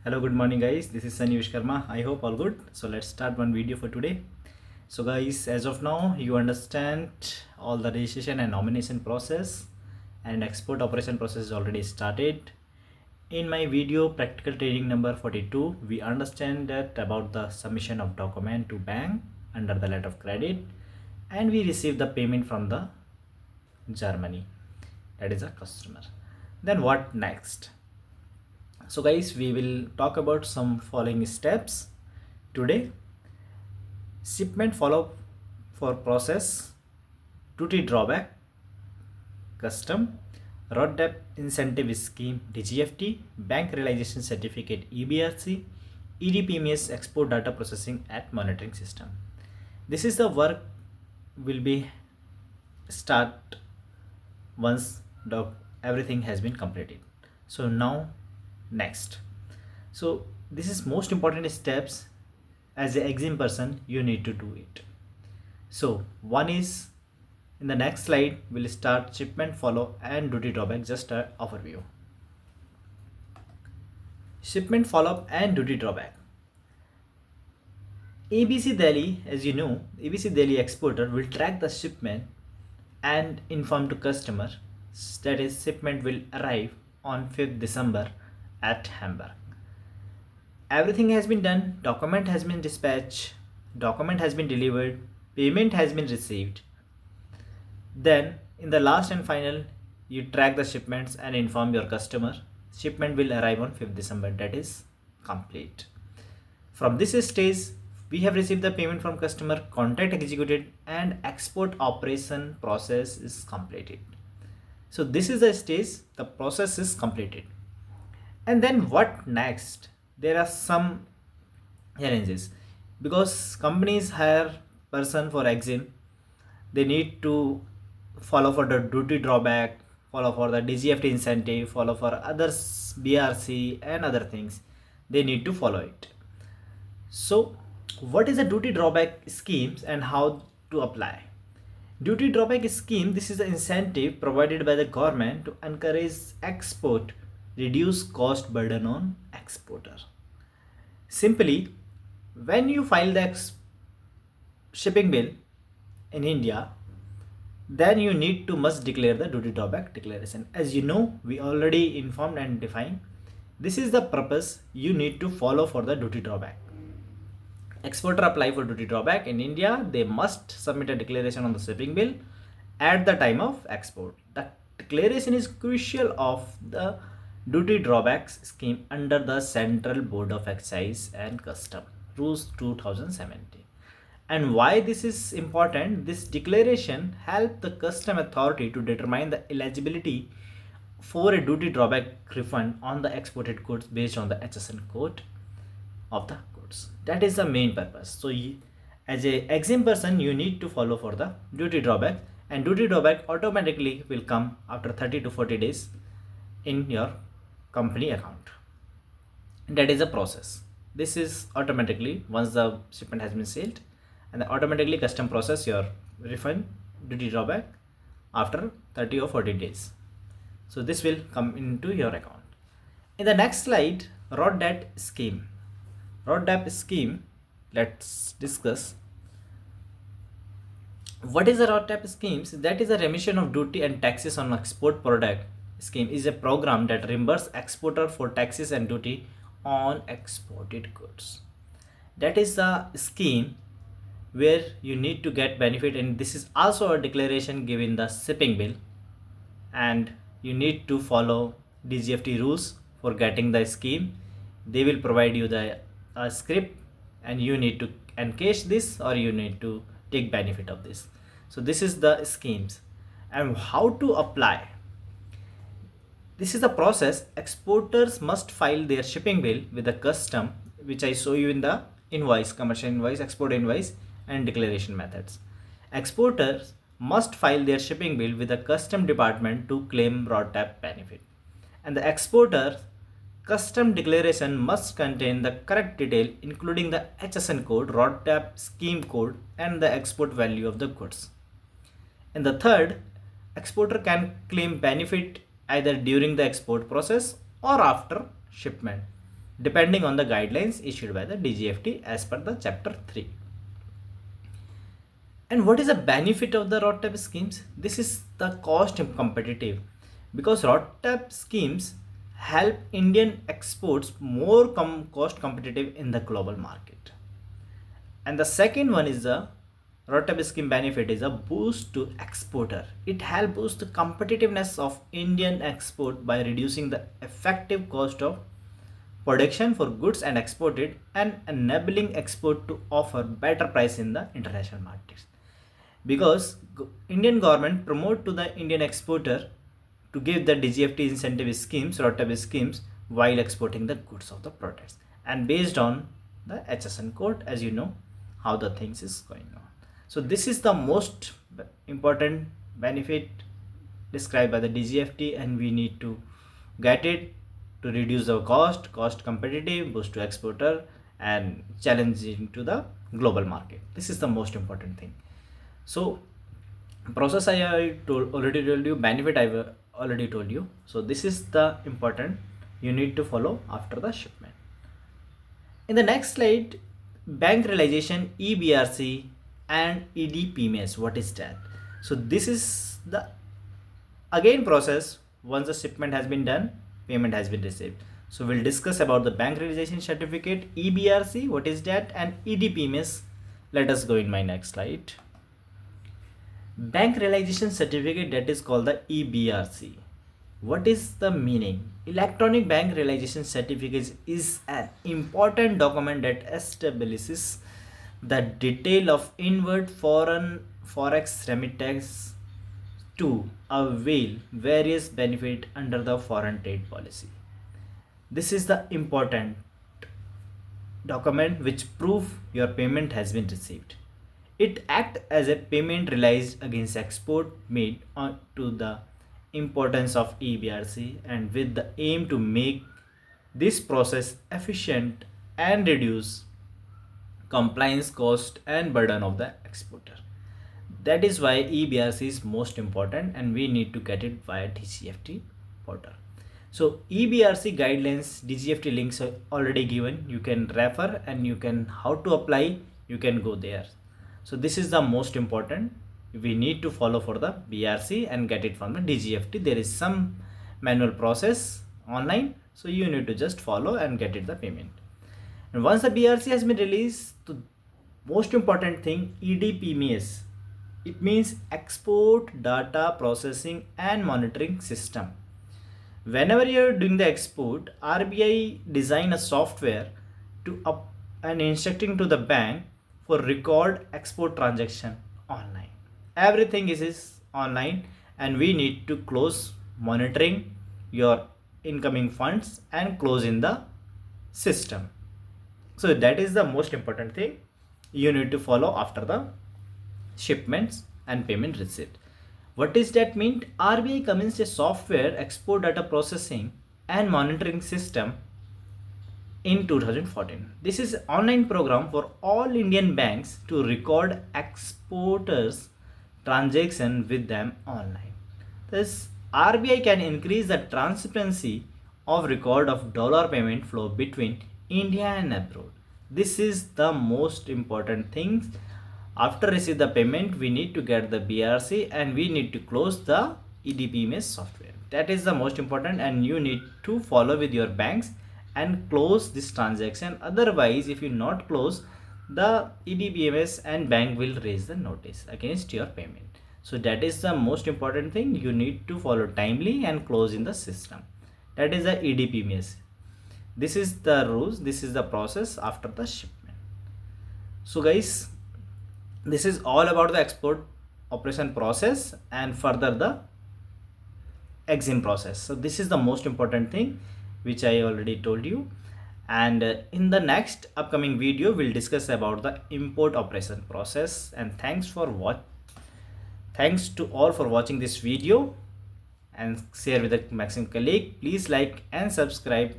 Hello, good morning guys. This is Sunny Vishkarma. I hope all good. So let's start one video for today. So guys, as of now, you understand all the registration and nomination process and export operation process is already started. In my video practical training number 42, we understand that about the submission of document to bank under the letter of credit, and we receive the payment from the Germany, that is a customer. Then what next? So guys, we will talk about some following steps today. Shipment follow for process, duty drawback, custom, RODTEP incentive scheme DGFT, bank realization certificate EBRC, EDPMS export data processing at monitoring system. This is the work will be start once everything has been completed. So now next, so this is most important steps. As an exam person, you need to do it. So one is, in the next slide we'll start shipment follow and duty drawback. Just an overview. Shipment follow-up and duty drawback. ABC Delhi, as you know, ABC Delhi exporter will track the shipment and inform to customer that is shipment will arrive on 5th December at Hamburg. Everything has been done, document has been dispatched, document has been delivered, payment has been received. Then in the last and final, you track the shipments and inform your customer shipment will arrive on 5th December. That is complete. From this stage, we have received the payment from customer, contract executed, and export operation process is completed. So this is the stage, the process is completed. And then what next? There are some challenges because companies hire person for exam. They need to follow for the duty drawback, follow for the DGFT incentive, follow for others BRC and other things. They need to follow it. So what is a duty drawback schemes and how to apply? Duty drawback scheme, this is an incentive provided by the government to encourage export, reduce cost burden on exporter. Simply, when you file the shipping bill in India, then you need to must declare the duty drawback declaration. As you know, we already informed and defined. This is the purpose you need to follow for the duty drawback. Exporter apply for duty drawback in India, they must submit a declaration on the shipping bill at the time of export. The declaration is crucial of the duty drawbacks scheme under the Central Board of Excise and Custom Rules 2017. And why this is important? This declaration helps the custom authority to determine the eligibility for a duty drawback refund on the exported goods based on the HSN code of the goods. That is the main purpose. So as a exam person, you need to follow for the duty drawback, and duty drawback automatically will come after 30 to 40 days in your company account. That is a process. This is automatically once the shipment has been sealed, and automatically custom process your refund duty drawback after 30 or 40 days. So this will come into your account. In the next slide, RODTEP scheme. RODTEP scheme, let's discuss. What is a RODTEP scheme? That is a remission of duty and taxes on export product. Scheme is a program that reimburses exporter for taxes and duty on exported goods. That is the scheme where you need to get benefit, and this is also a declaration given the shipping bill, and you need to follow DGFT rules for getting the scheme. They will provide you the script, and you need to encash this or you need to take benefit of this. So this is the schemes and how to apply. This is the process. Exporters must file their shipping bill with the custom, which I show you in the invoice, commercial invoice, export invoice, and declaration methods. Exporters must file their shipping bill with the custom department to claim RODTEP benefit. And the exporter custom declaration must contain the correct detail, including the HSN code, RODTEP scheme code, and the export value of the goods. And the third, exporter can claim benefit either during the export process or after shipment. depending on the guidelines issued by the DGFT as per the chapter 3. And what is the benefit of the RODTEP schemes? This is the cost competitive, because RODTEP schemes help Indian exports more cost competitive in the global market. And the second one is the RODTEP scheme benefit is a boost to exporter. It helps boost the competitiveness of Indian export by reducing the effective cost of production for goods and exported, and enabling export to offer better price in the international markets. Because Indian government promote to the Indian exporter to give the DGFT incentive schemes, RODTEP schemes, while exporting the goods of the products, and based on the HSN code, as you know how the things is going on. So this is the most important benefit described by the DGFT, and we need to get it to reduce the cost competitive, boost to exporter, and challenging to the global market. This is the most important thing. So process I already told you, benefit I already told you. So this is the important you need to follow after the shipment. In the next slide, bank realization, E-BRC and EDPMS, what is that? So this is the again process. Once the shipment has been done, payment has been received. So we'll discuss about the bank realization certificate, E-BRC, what is that, and EDPMS. Let us go in my next slide. Bank realization certificate, that is called the E-BRC. What is the meaning? Electronic bank realization certificate is an important document that establishes the detail of inward foreign forex remittance to avail various benefit under the foreign trade policy. This is the important document which prove your payment has been received. It acts as a payment realized against export made to the importance of E-BRC, and with the aim to make this process efficient and reduce compliance cost and burden of the exporter. That is why E-BRC is most important, and we need to get it via DGFT portal. So E-BRC guidelines, DGFT links are already given. You can refer, and you can how to apply, you can go there. So this is the most important. We need to follow for the BRC and get it from the DGFT. There is some manual process online, so you need to just follow and get it the payment. And once the BRC has been released, the most important thing, EDPMS. It means Export Data Processing and Monitoring System. Whenever you are doing the export, RBI design a software to and instructing to the bank for record export transaction online. Everything is online, and we need to close monitoring your incoming funds and close in the system. So that is the most important thing you need to follow after the shipments and payment receipt. What does that mean? RBI commenced a software export data processing and monitoring system in 2014. This is an online program for all Indian banks to record exporters' transaction with them online. Thus, RBI can increase the transparency of record of dollar payment flow between India and abroad. This is the most important thing. After receive the payment, we need to get the BRC, and we need to close the EDPMS software. That is the most important, and you need to follow with your banks and close this transaction. Otherwise, if you not close, the EDPMS and bank will raise the notice against your payment. So that is the most important thing. You need to follow timely and close in the system. That is the EDPMS. This is the rules. This is the process after the shipment. So guys, this is all about the export operation process and further the exim process. So this is the most important thing which I already told you, and in the next upcoming video we'll discuss about the import operation process. And thanks to all for watching this video, and share with the maximum colleague. Please like and subscribe.